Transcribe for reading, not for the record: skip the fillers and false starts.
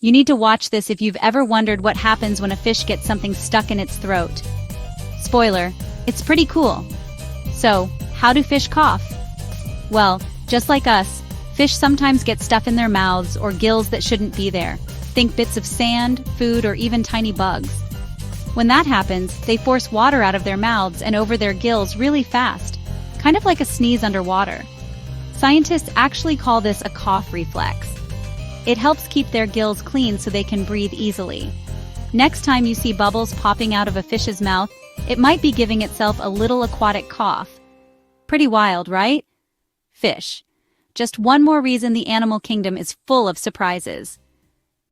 You need to watch this if you've ever wondered what happens when a fish gets something stuck in its throat. Spoiler, it's pretty cool. So, how do fish cough? Well, just like us, fish sometimes get stuff in their mouths or gills that shouldn't be there. Think bits of sand, food, or even tiny bugs. When that happens, they force water out of their mouths and over their gills really fast, kind of like a sneeze underwater. Scientists actually call this a cough reflex. It helps keep their gills clean so they can breathe easily. Next time you see bubbles popping out of a fish's mouth, it might be giving itself a little aquatic cough. Pretty wild, right? Fish. Just one more reason the animal kingdom is full of surprises.